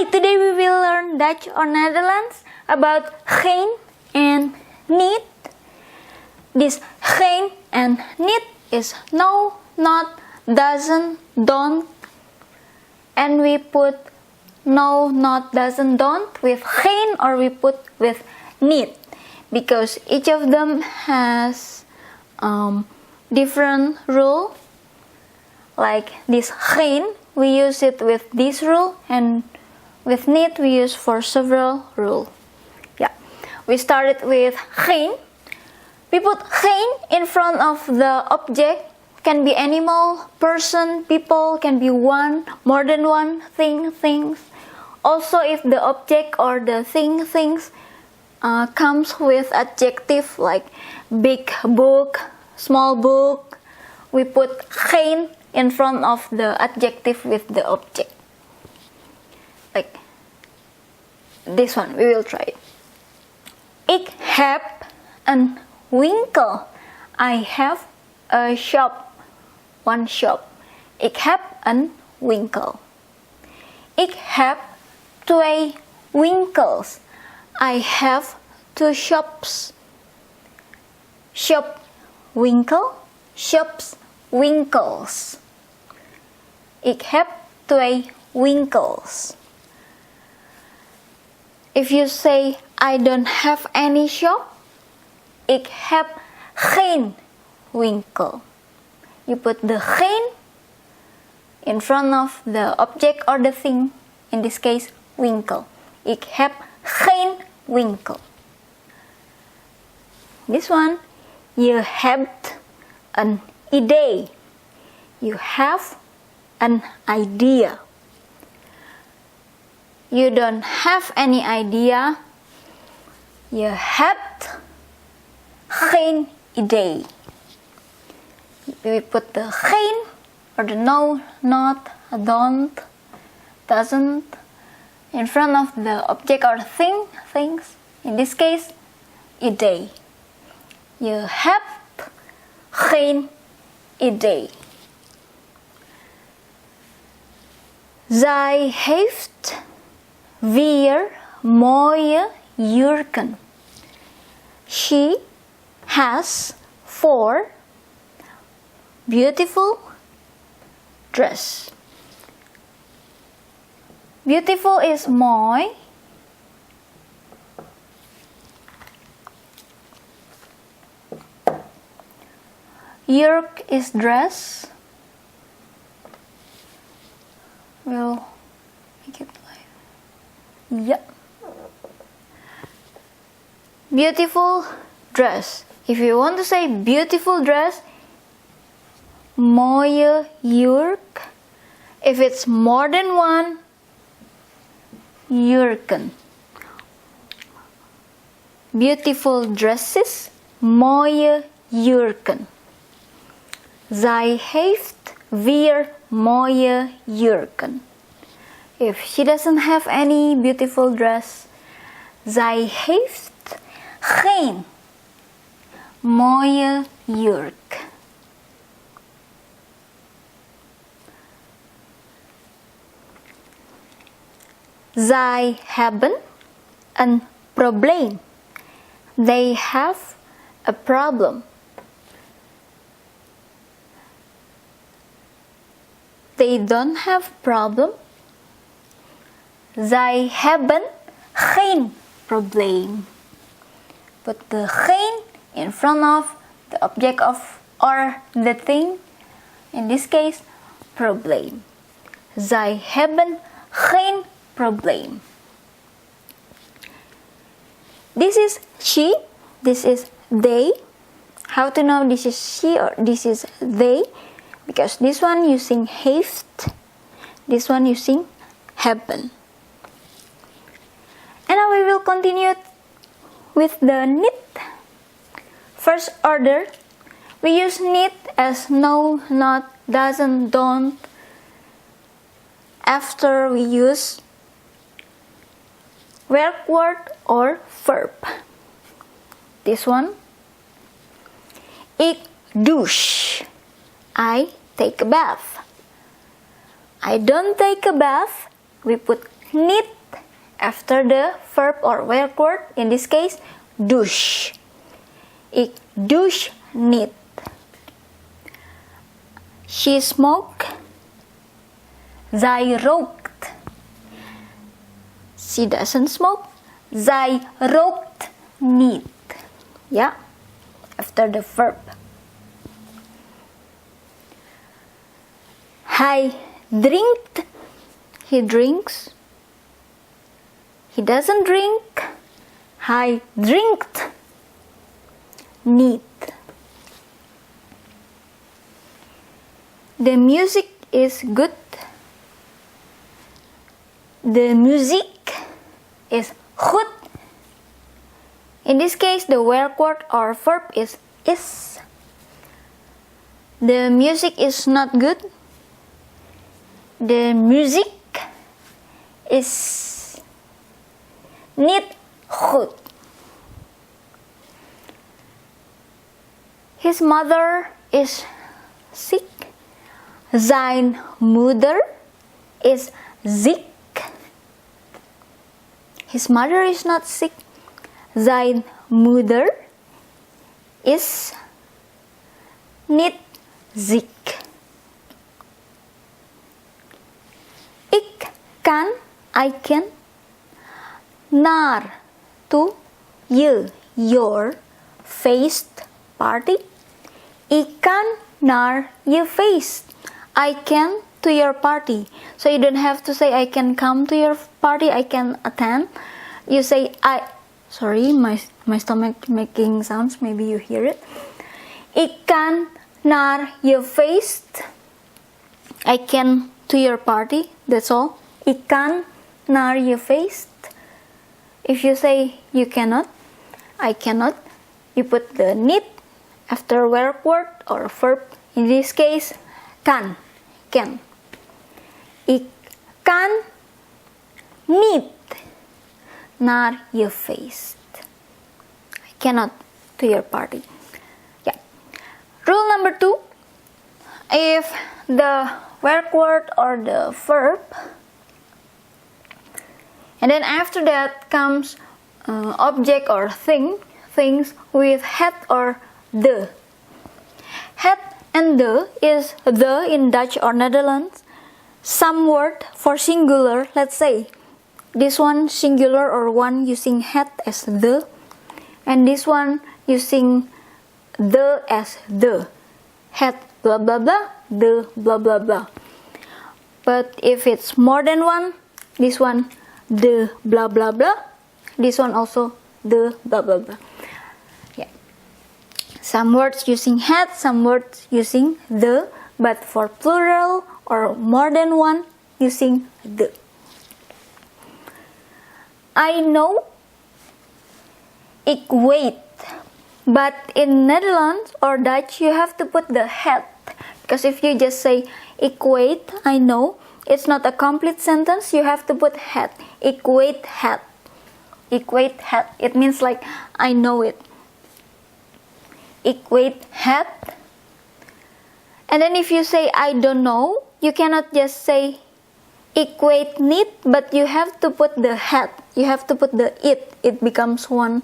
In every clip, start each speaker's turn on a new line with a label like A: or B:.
A: Hi, today we will learn Dutch or Netherlands about geen and niet. This geen and niet is no, not, doesn't, don't, and we put no, not, doesn't, don't with geen or we put with niet because each of them has different rule. Like this geen, we use it with this rule, and with niet we use for several rule. Yeah, we started with geen. We put geen in front of the object. Can be animal, person, people, can be one, more than one thing, things. Also, if the object or the things comes with adjective like big book, small book, we put geen in front of the adjective with the object. Like this one, we will try it. Ik heb een winkel. I have a shop. One shop. Ik heb een winkel. Ik heb twee winkels. I have two shops. Shop, winkel, shops, winkels. Ik heb twee winkels. If you say I don't have any shop, ik heb geen winkel. You put the geen in front of the object or the thing, in this case winkel. Ik heb geen winkel. This one, je hebt een idee. You have an idea. You don't have any idea. Je hebt geen idee. We put the geen or the no, not, don't, doesn't in front of the object or thing, things. In this case, idee. Je hebt geen idee. Zij heeft 4 mooie jurken. She has 4 beautiful dress. Beautiful is mooi. Jurk is dress. We'll make it live. Yeah. Beautiful dress. If you want to say beautiful dress, mooie jurk. If it's more than one, jurken. Beautiful dresses, mooie jurken. Zij heeft 4 mooie jurken. If she doesn't have any beautiful dress, zij heeft geen mooie jurk. Zij hebben een probleem. They have a problem. They don't have problem. Zij hebben geen probleem. Put the geen in front of the object of or the thing. In this case, probleem. Zij hebben geen probleem. This is she. This is they. How to know this is she or this is they? Because this one using heeft, this one using hebben. And now we will continue with the niet. First order, we use niet as no, not, doesn't, don't. After we use werkwoord or verb. This one. Ik douche. I take a bath. I don't take a bath. We put niet after the verb or werkwoord, in this case, douche. Ik douche niet. She smoked. Zij rookt. She doesn't smoke. Zij rookt niet. Ja, after the verb. Hij drinkt. He drinks. He doesn't drink. Hij drinkt niet. The music is good. De muziek is goed. In this case, the werkwoord or verb is. The music is not good. De muziek is niet goed. His mother is sick. Zijn moeder is ziek. His mother is not sick. Zijn moeder is niet ziek. I can, naar, to, je, your, feest, party. Ik kan naar je feest. I can to your party. So you don't have to say I can come to your party, I can attend. You say sorry, my stomach making sounds, maybe you hear it. Ik kan naar je feest. I can to your party, that's all. Ik kan naar je feest. If you say you cannot, I cannot, you put the niet after werkwoord or verb. In this case, kan, can. Ik kan niet naar je feest. I cannot to your party. Yeah. Rule number 2. If the werkwoord or the verb, and then after that comes object or things with het or de. Het and de is the in Dutch or Netherlands. Some word for singular, let's say this one singular or one using het as the, and this one using the as the. Het blah blah blah, the blah blah blah. But if it's more than one, this one the blah blah blah, this one also the blah blah blah. Yeah. Some words using het, some words using the, but for plural or more than one using the. I know, ik weet. But in Netherlands or Dutch, you have to put the het. Because if you just say, ik weet, I know, it's not a complete sentence. You have to put het. Ik weet het. Ik weet het. It means like, I know it. Ik weet het. And then if you say, I don't know, you cannot just say, ik weet niet, but you have to put the het. You have to put the it. It becomes one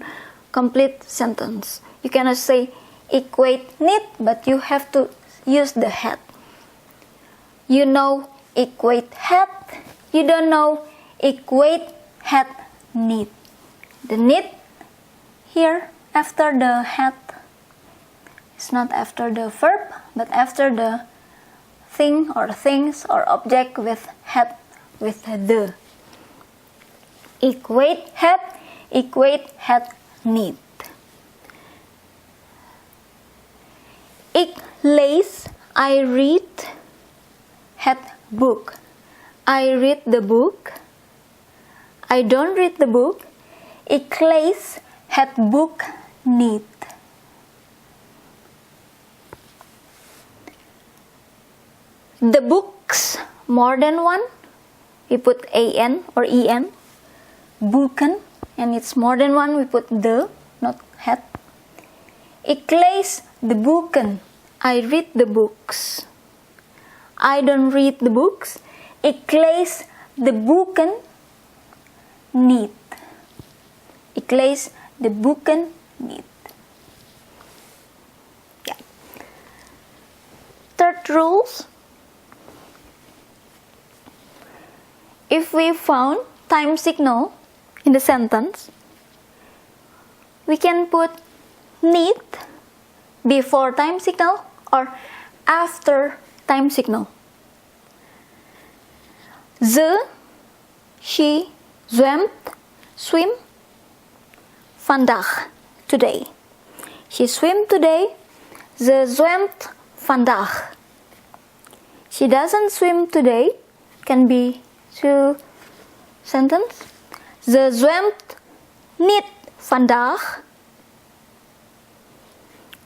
A: complete sentence. You cannot say, ik weet niet, but you have to use the het. You know, ik weet het. You don't know, ik weet het niet. The niet here after the het. It's not after the verb, but after the thing or things or object with het, with the. Ik weet het, ik weet het niet. Ik lees, I read het book. I read the book. I don't read the book. Ik lees het boek niet. The books, more than one, we put an or en. Bukan, and it's more than one, we put the, not het. Ik lees de boeken. I read the books. I don't read the books. Ik lees de boeken niet. Ik lees de boeken niet. Ja. Third rules. If we found time signal in the sentence, we can put niet before time signal or after time signal. Ze, she, swim, vandaag, today. She swim today. Ze zwemt vandaag. She doesn't swim today. Can be two sentence. Ze zwemt niet vandaag.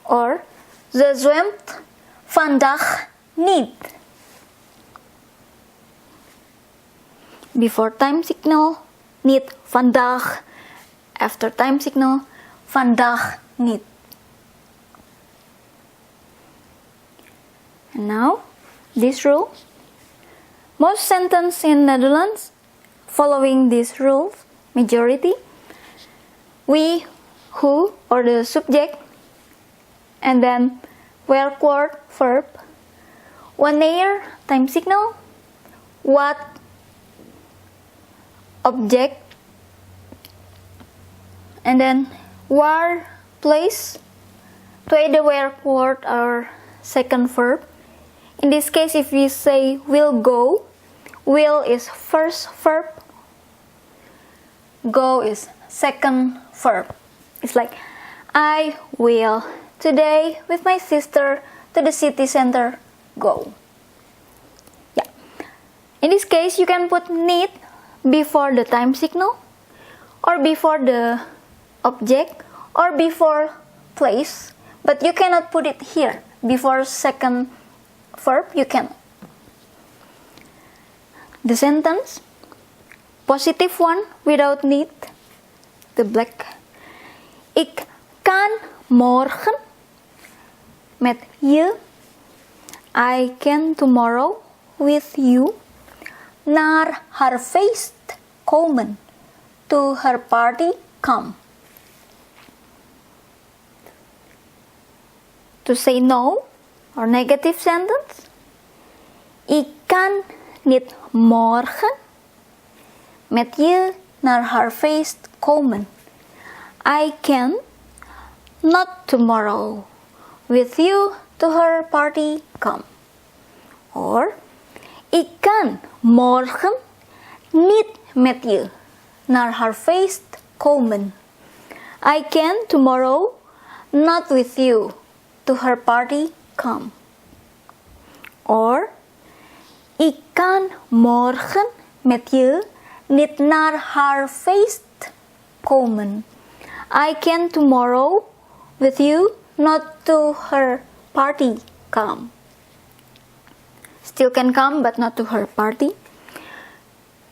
A: Or ze zwemt vandaag niet. Before time signal, niet vandaag. After time signal, vandaag niet. And now, this rule. Most sentences in Netherlands following these rules, majority, we, who, or the subject, and then werkwoord, verb, wanneer, time signal, what, object, and then waar, place, tweede werkwoord or second verb. In this case, if we say will go, will is first verb, go is second verb. It's like, I will today with my sister to the city center go. Yeah. In this case, you can put niet before the time signal, or before the object, or before place, but you cannot put it here before second verb. You can. The sentence, positive one without niet, the black. Ik kan morgen met je. I can tomorrow with you naar haar feest komen. To her party come. To say no or negative sentence. Ik kan niet morgen met je naar haar feest komen. I can not tomorrow with you to her party come. Or ik kan morgen niet met je naar haar feest komen. I can tomorrow not with you to her party come. Or ik kan morgen met je niet naar haar feest komen. I can tomorrow with you not to her party come. Still can come but not to her party.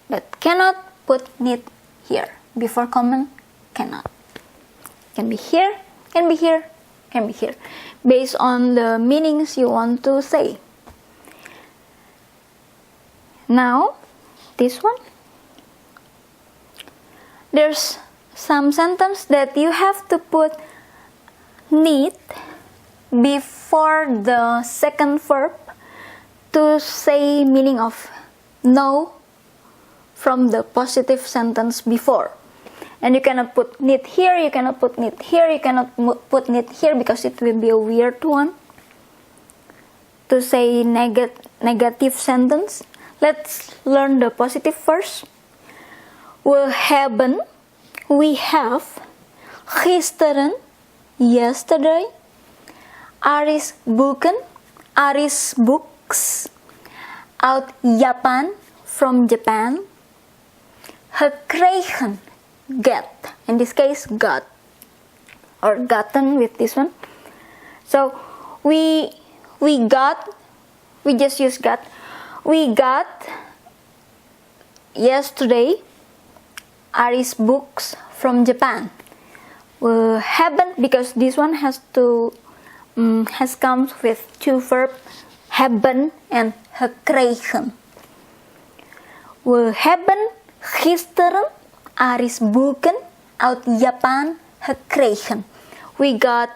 A: But cannot put niet here. Before common, cannot. Can be here, can be here, can be here. Based on the meanings you want to say. Now, this one. There's some sentence that you have to put niet before the second verb to say meaning of no from the positive sentence before. And you cannot put niet here, you cannot put niet here, you cannot put niet here because it will be a weird one to say negative sentence. Let's learn the positive first. We hebben, we have, gisteren, yesterday, Aris Bukan, Aris books, uit Japan, from Japan, gekregen, get, in this case got, or gotten with this one. So we got, we just use got, we got yesterday Aris books from Japan. We haven't, because this one has to has comes with two verbs, hebben and gekregen. We hebben gisteren Aris boeken uit Japan gekregen. We got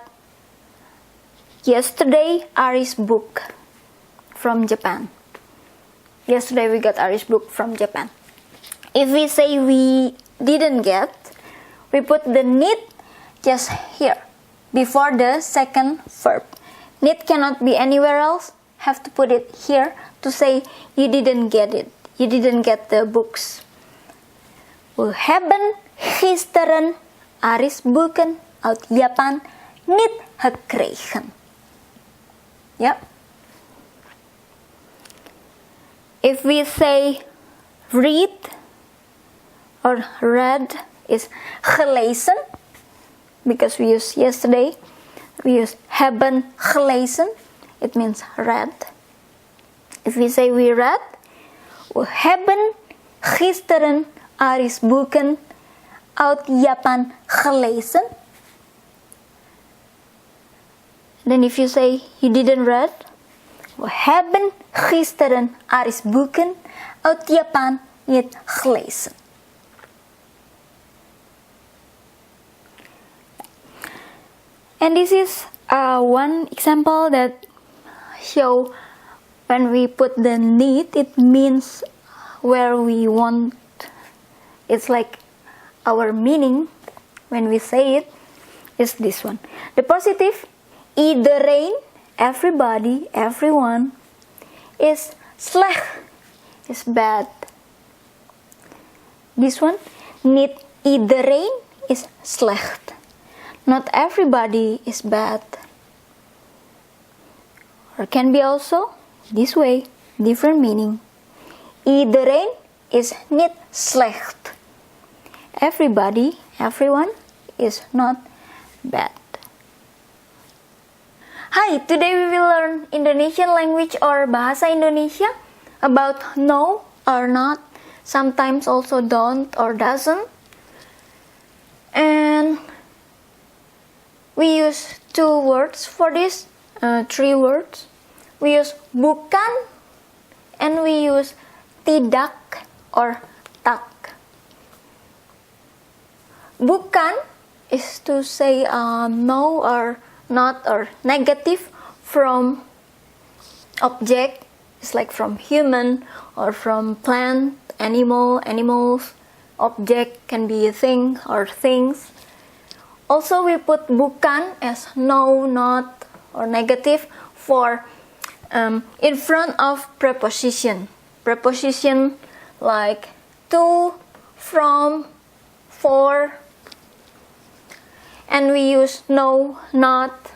A: yesterday Aris book from Japan. Yesterday we got Aris book from Japan. If we say we didn't get, we put the need just here before the second verb. Need cannot be anywhere else. Have to put it here to say you didn't get it. You didn't get the books. We hebben gisteren Aris boeken uit Japan niet gekregen. Yep. If we say read or read is gelezen, because we use yesterday, we use hebben gelezen, it means read. If we say we read, we hebben gisteren Aris boeken uit Japan gelezen. Then if you say you didn't read, we hebben gisteren Aris boeken uit Japan niet gelezen. And this is one example that show when we put the need, it means where we want. It's like our meaning when we say it is this one. The positive, iedereen, everybody, everyone, is slecht, is bad. This one, niet iedereen is slecht. Not everybody is bad. Or can be also this way, different meaning. Iedereen is niet slecht. Everybody, everyone is not bad. Hi, today we will learn Indonesian language or Bahasa Indonesia about no or not, sometimes also don't or doesn't. And we use two words for this, three words. We use bukan and we use tidak or tak. Bukan is to say no or not or negative from object. It's like from human or from plant, animals. Object can be a thing or things. Also, we put bukan as no, not, or negative for in front of preposition. Preposition like to, from, for. And we use no, not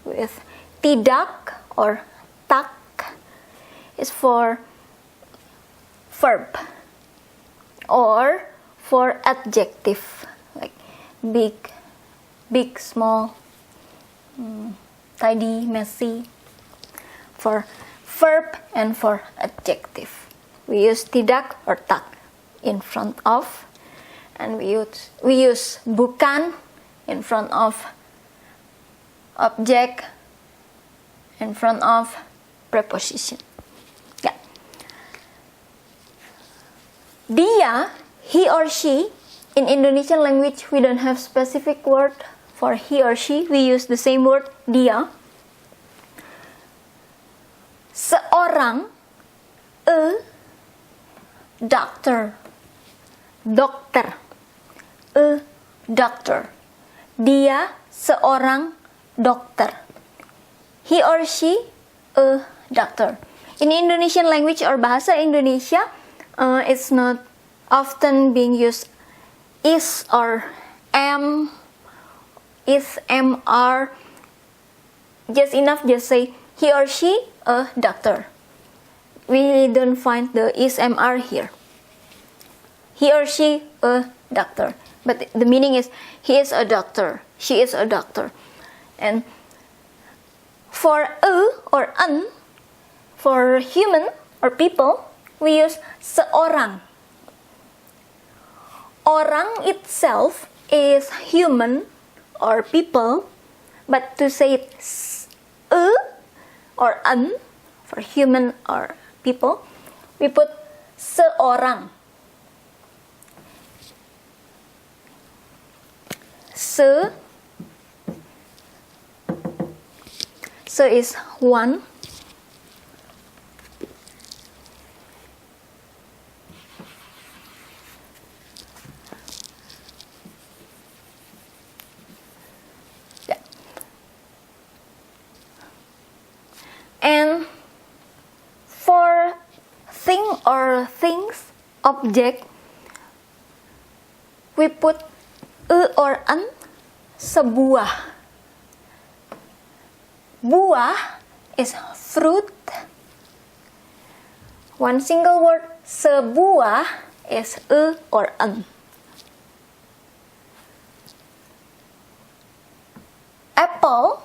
A: with tidak or tak. Is for verb or for adjective like big, small, tidy, messy. For verb and for adjective, we use tidak or tak in front of, and we use bukan in front of object, in front of preposition. Yeah. Dia, he or she. In Indonesian language, we don't have specific word for he or she. We use the same word, dia. Seorang, a doctor. Dokter. A doctor. Dia seorang dokter. He or she, a doctor. In Indonesian language or Bahasa Indonesia, it's not often being used is or am, is, am, are. Just enough, just say he or she, a doctor. We don't find the is, am, are here. He or she, a doctor. But the meaning is he is a doctor, she is a doctor. And for a or an, for human or people, we use seorang. Orang itself is human or people, but to say it a or an for human or people, we put seorang. Se is one. And for thing or things, object, we put or an, sebuah. Buah is fruit. One single word, sebuah, is or an. Apple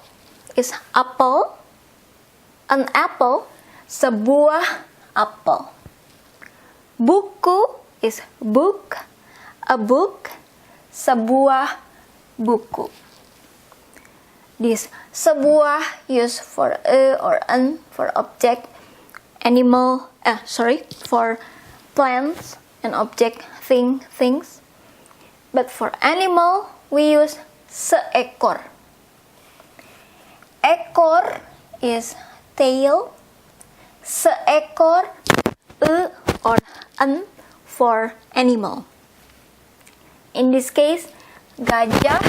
A: is apple. An apple, sebuah apel. Buku is book. A book, sebuah buku. This sebuah used for or an for object, animal, for plants and object, things. But for animal, we use seekor. Ekor is tail. Seekor, or an for animal. In this case, gajah.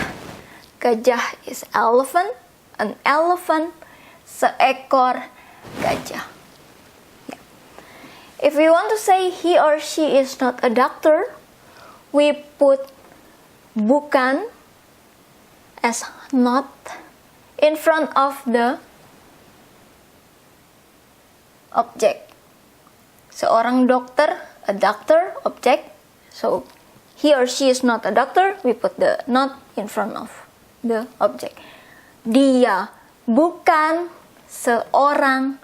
A: Gajah is elephant. An elephant, seekor gajah. Yeah. If we want to say he or she is not a doctor, we put bukan as not in front of the object. Seorang dokter, a doctor, object. So he or she is not a doctor, we put the not in front of the object. Dia bukan seorang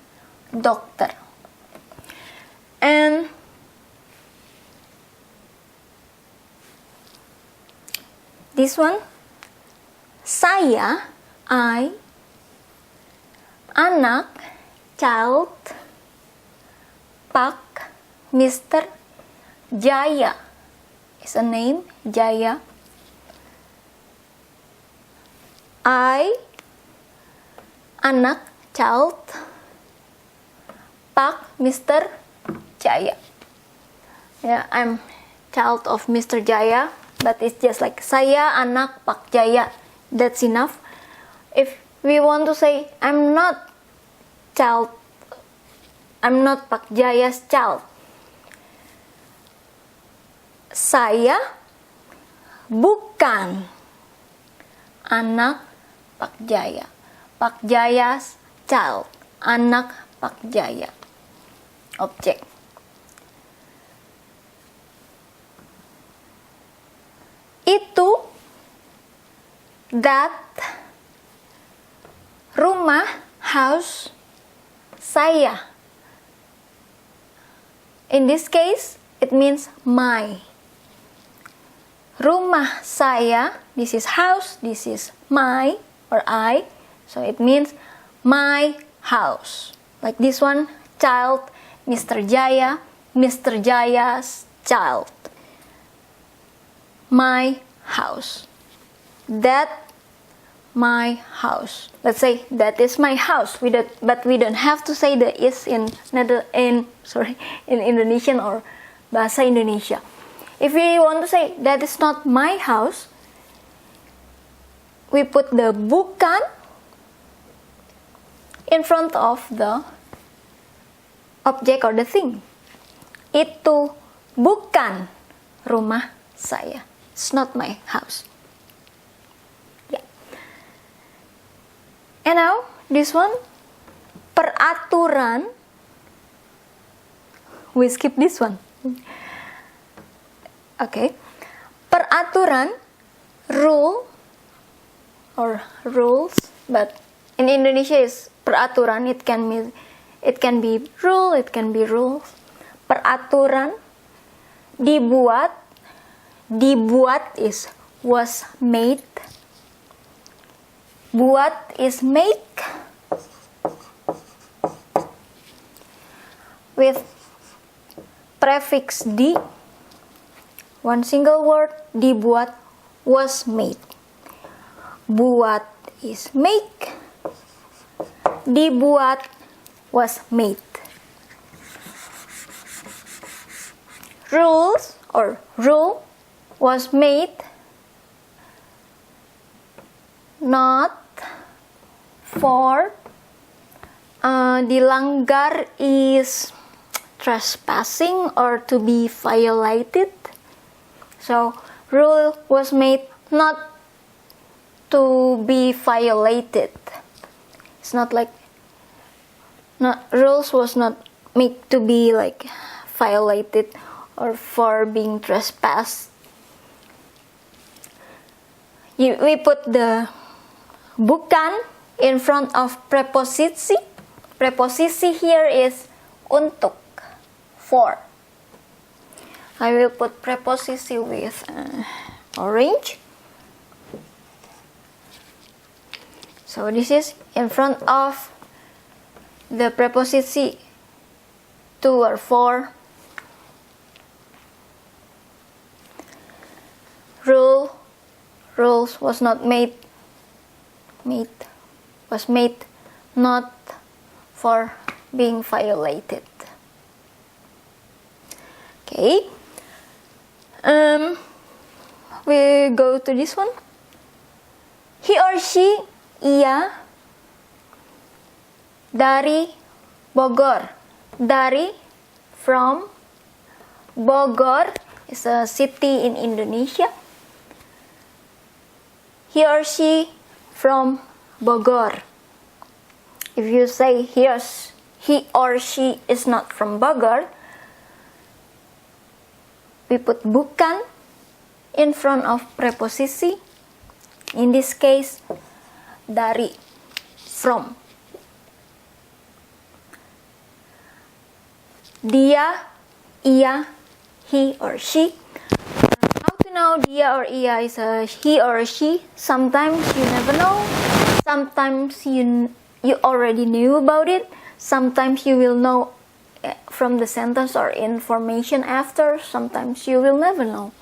A: dokter. And this one, saya, I, anak, child, Pak, Mr. Jaya is a name, Jaya. I, anak, child, Pak, Mr. Jaya. Yeah, I'm child of Mr. Jaya, but it's just like saya, anak, Pak Jaya. That's enough. If we want to say I'm not Pak Jaya's child. Saya bukan anak Pak Jaya. Pak Jaya's child. Anak Pak Jaya. Object. Itu, that, rumah, house, saya. In this case, it means my. Rumah saya, this is house, this is my or I. So it means my house. Like this one, child, Mr. Jaya, Mr. Jaya's child. My house. That, my house. Let's say that is my house. But we don't have to say the is in Indonesian or Bahasa Indonesia. If we want to say that is not my house, we put the bukan in front of the object or the thing. Itu bukan rumah saya. It's not my house. Yeah. And now, this one, peraturan. We skip this one. Okay. Peraturan, rule or rules, but in Indonesia is peraturan. It can be rule, it can be rules. Peraturan, dibuat. Dibuat is was made. Buat is make. With prefix di. One single word, dibuat, was made. buat is make. Dibuat was made. Rules or rule was made. Not for. Dilanggar is trespassing or to be violated. So rule was made not to be violated. It's not like rules was not made to be like violated or for being trespassed. We put the bukan in front of preposisi. Preposisi here is untuk, for. I will put preposisi with orange. So this is in front of the preposisi to or for. Rules was not made not for being violated. Okay. We go to this one. He or she, ia, dari Bogor. Dari, from. Bogor is a city in Indonesia. He or she from Bogor. If you say he or she is not from Bogor, we put bukan in front of preposisi. In this case, dari, from. Dia, ia, he or she. How to know dia or ia is a he or a she? Sometimes you never know. Sometimes you already knew about it. Sometimes you will know from the sentence or information after. Sometimes you will never know.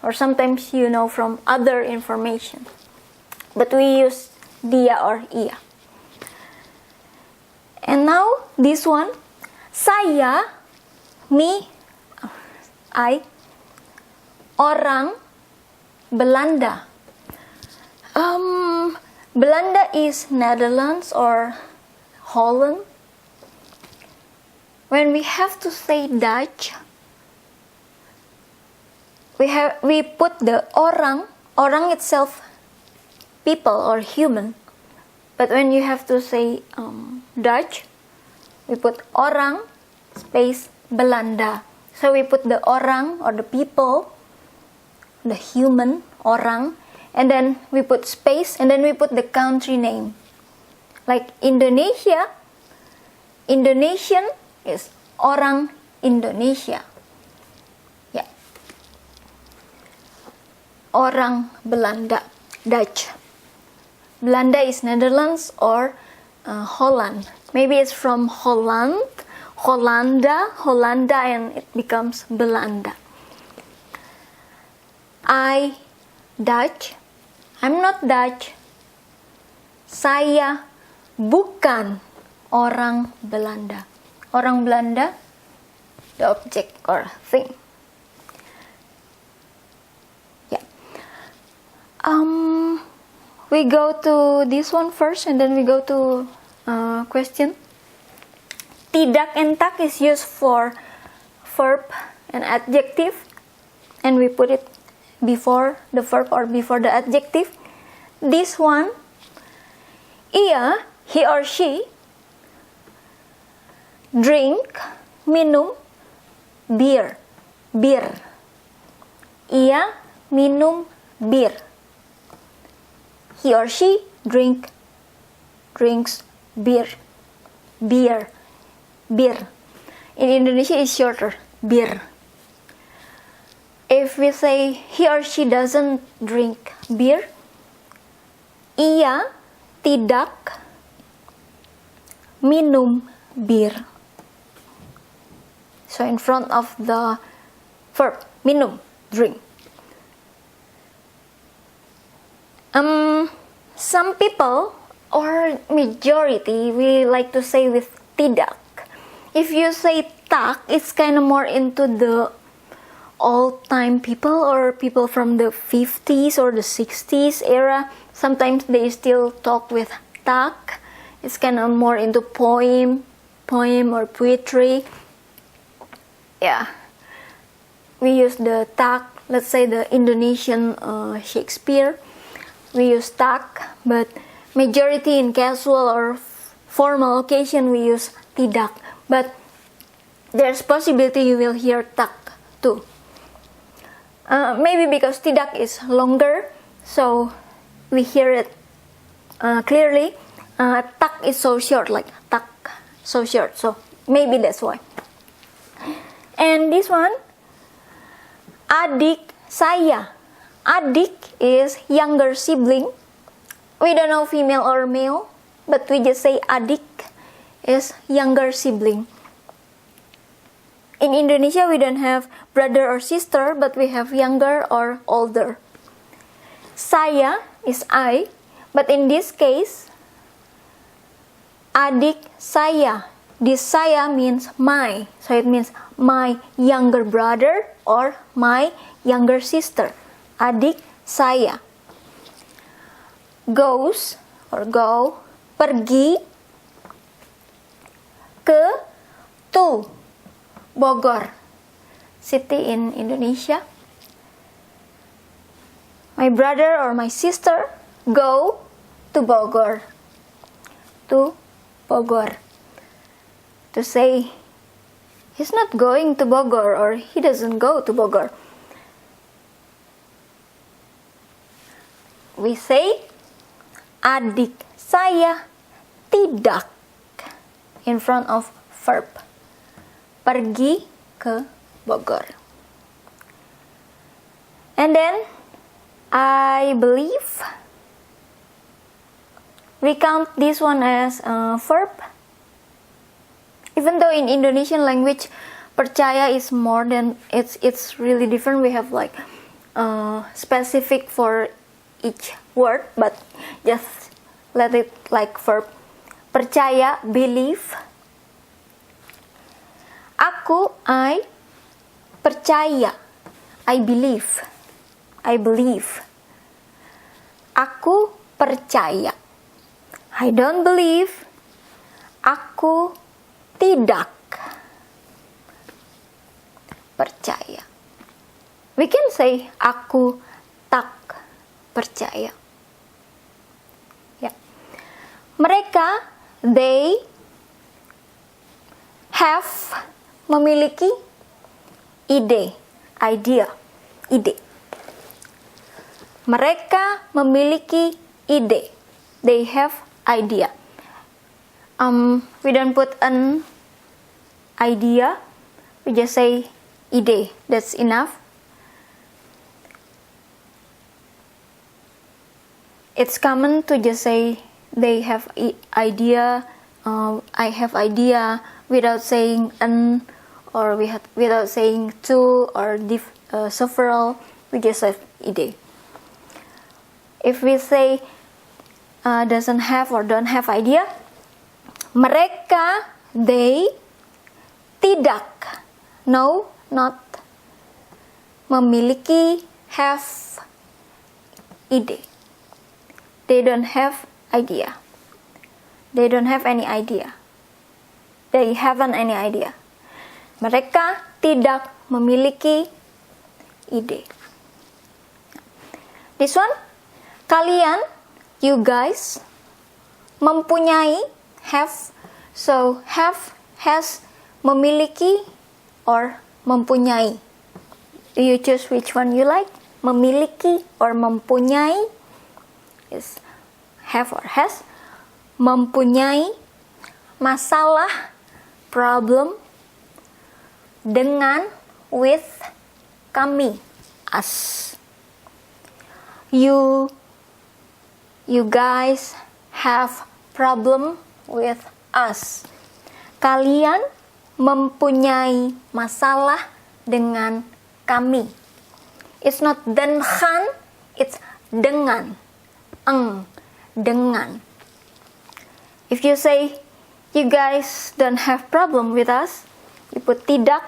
A: Or sometimes you know from other information. But we use dia or ia. And now this one. Saya, me, I, orang Belanda. Belanda is Netherlands or Holland. When we have to say Dutch, we put the orang itself, people or human. But when you have to say Dutch, we put orang space Belanda. So we put the orang or the people, the human, orang, and then we put space, and then we put the country name. Like Indonesia, Indonesian is orang Indonesia. Yeah. Orang Belanda, Dutch. Belanda is Netherlands or Holland. Maybe it's from Holland, Hollanda, and it becomes Belanda. I, Dutch. I'm not Dutch. Saya bukan orang Belanda. Orang Belanda, the object or thing. Yeah. We go to this one first, and then we go to question. Tidak and tak is used for verb and adjective, and we put it before the verb or before the adjective. This one, ia, he or she, drink, minum, bir. Ia minum bir. He or she drinks beer. In Indonesia it's shorter, bir. If we say he or she doesn't drink beer, ia tidak minum bir. So in front of the verb, minum, drink. some people or majority, we like to say with tidak. If you say tak, it's kind of more into the old-time people or people from the 50s or the 60s era. Sometimes they still talk with tak. It's kind of more into poem or poetry. Yeah, we use the tak. Let's say the Indonesian Shakespeare, we use tak, but majority in casual or formal occasion we use tidak. But there's possibility you will hear tak too. Maybe because tidak is longer, so we hear it clearly. Tak is so short, like tak, so short. So maybe that's why. And this one, adik saya. Adik is younger sibling. We don't know female or male, but we just say adik is younger sibling. In Indonesia, we don't have brother or sister, but we have younger or older. Saya is I, but in this case, adik saya. This saya means my, so it means my younger brother or my younger sister. Adik saya. Goes or go, pergi ke, to Bogor, city in Indonesia. My brother or my sister go to Bogor. To Bogor. To say he's not going to Bogor or he doesn't go to Bogor. We say adik saya tidak in front of verb. Pergi ke Bogor. And then I believe we count this one as a verb. Even though in Indonesian language percaya is more than it's really different. We have like specific for each word, but just let it like verb. Percaya, believe. Aku, I percaya. I believe. I believe. Aku percaya. I don't believe. Aku tidak percaya. We can say aku tak percaya. Yeah. Mereka, they have, memiliki ide, idea, ide. Mereka memiliki ide. They have idea. We don't put an idea. We just say ide. That's enough. It's common to just say they have idea. I have idea without saying an or without saying two or several. We just say ide. If we say doesn't have or don't have idea, mereka, they, tidak, no, not, memiliki, have, ide. They don't have idea. They don't have any idea. They haven't any idea. Mereka tidak memiliki ide. This one, kalian, you guys, mempunyai, have. So have, has, memiliki, or mempunyai. Do you choose which one you like? Memiliki or mempunyai? Is have or has. Mempunyai masalah, problem, dengan, with, kami, us. You guys have problem with us. Kalian mempunyai masalah dengan kami. It's not dengan, it's dengan. dengan. If you say, you guys don't have problem with us, you put tidak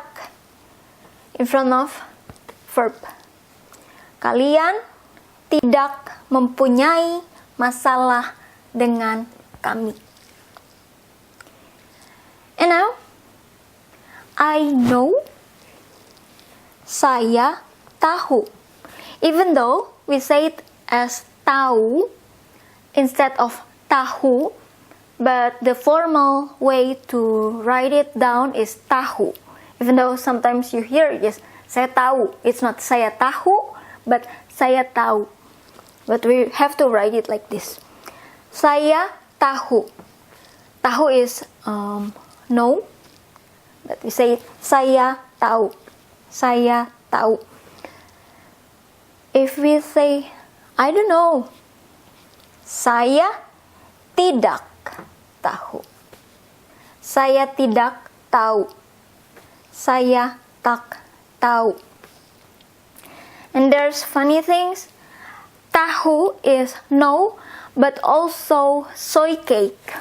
A: in front of verb. Kalian tidak mempunyai masalah dengan kami. And now, I know, saya tahu. Even though we say it as tahu instead of tahu, but the formal way to write it down is tahu. Even though sometimes you hear yes, saya tahu. It's not saya tahu, but saya tahu. But we have to write it like this. Saya tahu. Tahu is know. But we say saya tahu. Saya tahu. If we say I don't know, saya tidak tahu. Saya tidak tahu. Saya tak tahu. And there's funny things. Tahu is know, but also soy cake.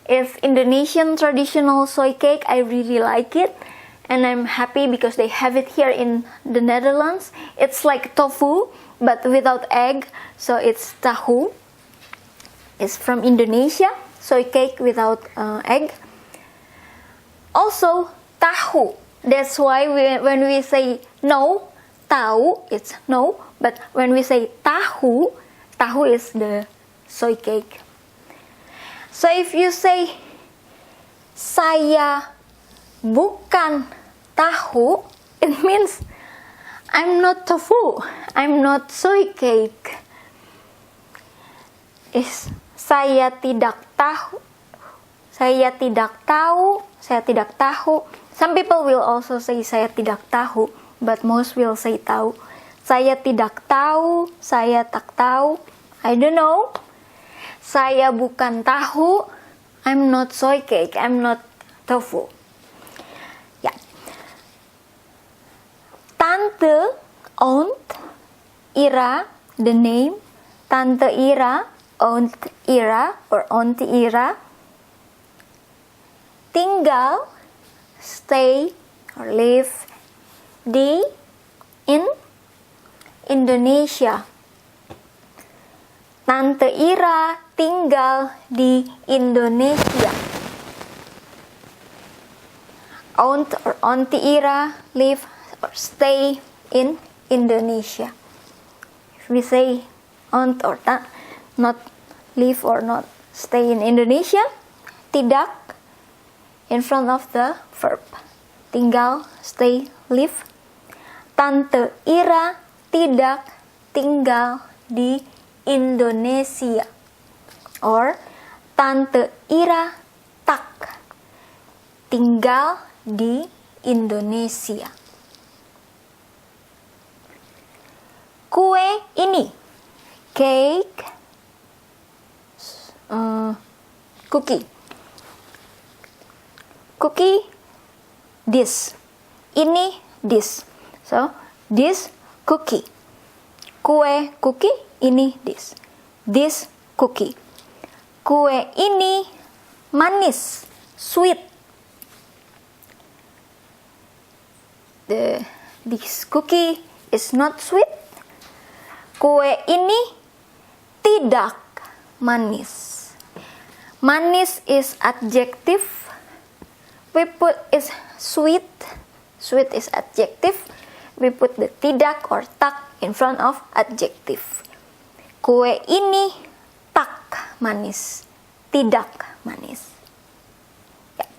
A: It's Indonesian traditional soy cake. I really like it. And I'm happy because they have it here in the Netherlands. It's like tofu, but without egg. So it's tahu. It's from Indonesia. Soy cake without egg. Also, tahu. That's why when we say no, tahu, it's no. But when we say tahu, tahu is the soy cake. So if you say, saya bukan tahu, it means I'm not tofu, I'm not soy cake. Saya tidak tahu, saya tidak tahu, saya tidak tahu. Some people will also say saya tidak tahu, but most will say tahu. Saya tidak tahu, saya tak tahu. I don't know. Saya bukan tahu, I'm not soy cake, I'm not tofu. Yeah. Tante, aunt, Ira, the name. Tante Ira, aunt Ira, or auntie Ira. Tinggal, stay, or live, in Indonesia. Tante Ira tinggal di Indonesia. Aunt or auntie Ira live or stay in Indonesia. If we say aunt or not live or not stay in Indonesia, tidak in front of the verb. Tinggal, stay, live. Tante Ira tidak tinggal di Indonesia. Or Tante Ira tak tinggal di Indonesia. Kue ini, cake, cookie. Cookie, this. Ini, this. So, this cookie. Kue, cookie, ini, this. This cookie. Kue ini manis, sweet. This cookie is not sweet. Kue ini tidak manis. Manis is adjective. We put is sweet. Sweet is adjective. We put the tidak or tak in front of adjective. Kue ini tak manis. Tidak manis. Yeah.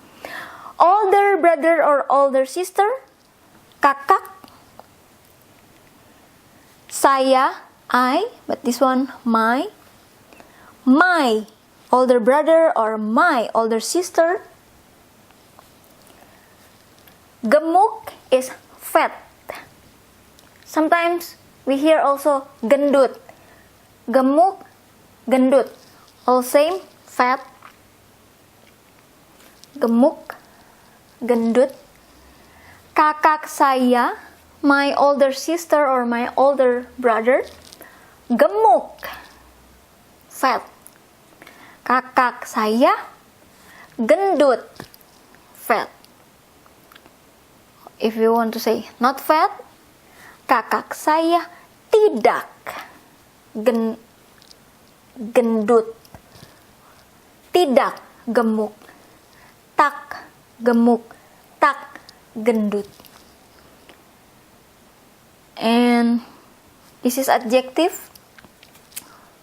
A: Older brother or older sister, kakak. Saya, I, but this one, my. My older brother or my older sister. Gemuk is fat. Sometimes we hear also gendut. Gemuk, gendut. All same, fat. Gemuk, gendut. Kakak saya, my older sister or my older brother, gemuk, fat. Kakak saya gendut, fat. If you want to say not fat, kakak saya tidak gendut, tidak gemuk, tak gemuk, tak gendut. And this is adjective.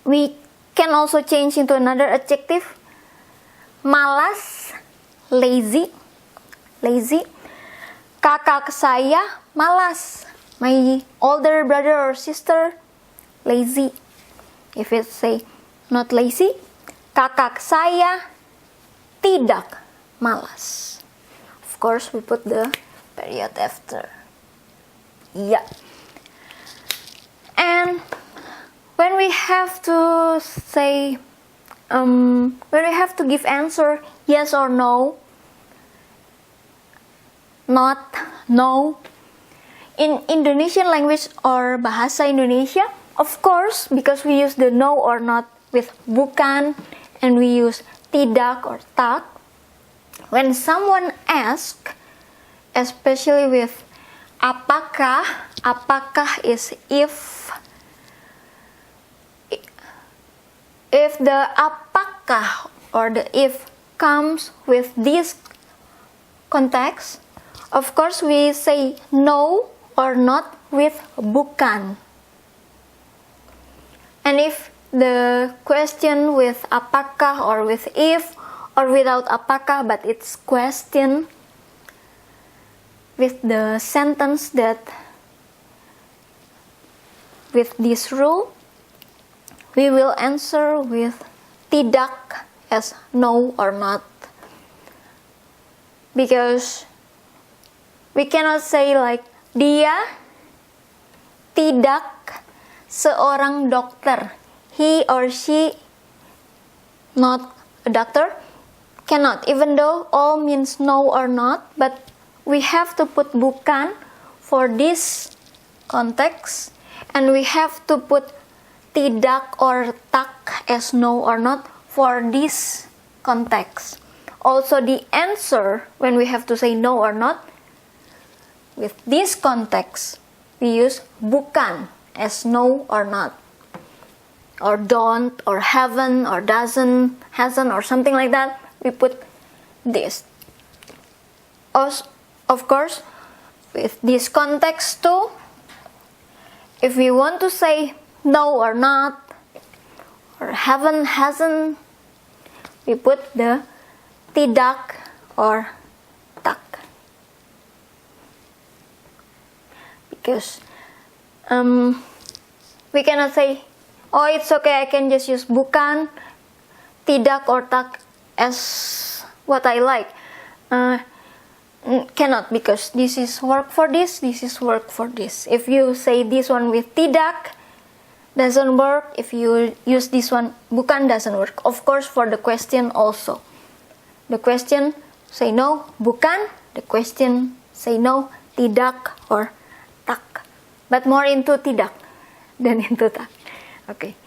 A: We can also change into another adjective. Malas, lazy, lazy. Kakak saya malas. My older brother or sister, lazy. If it say not lazy, kakak saya tidak malas. Of course, we put the period after. Yeah. And when we have to say, when we have to give answer yes or no, not, no, in Indonesian language or Bahasa Indonesia, of course, because we use the no or not with bukan and we use tidak or tak, when someone asks, especially with apakah, apakah is if the apakah or the if comes with this context, of course we say no or not with bukan. And if the question with apakah or with if or without apakah but it's question with the sentence that with this rule, we will answer with tidak as no or not. Because we cannot say like dia tidak seorang dokter. He or she not a doctor. Cannot, even though all means no or not, but we have to put bukan for this context and we have to put tidak or tak as no or not for this context. Also the answer when we have to say no or not, with this context, we use bukan as no or not. Or don't, or haven't, or doesn't, hasn't, or something like that, we put this. Of course, with this context too, if we want to say no or not, or haven't, hasn't, we put the tidak or tak. Because we cannot say, oh it's okay, I can just use bukan, tidak or tak as what I like. Cannot, because this is work for this is work for this. If you say this one with tidak, doesn't work. If you use this one bukan, doesn't work. Of course for the question also. The question say no, bukan. The question say no, tidak or tak. But more into tidak than into tak. Okay.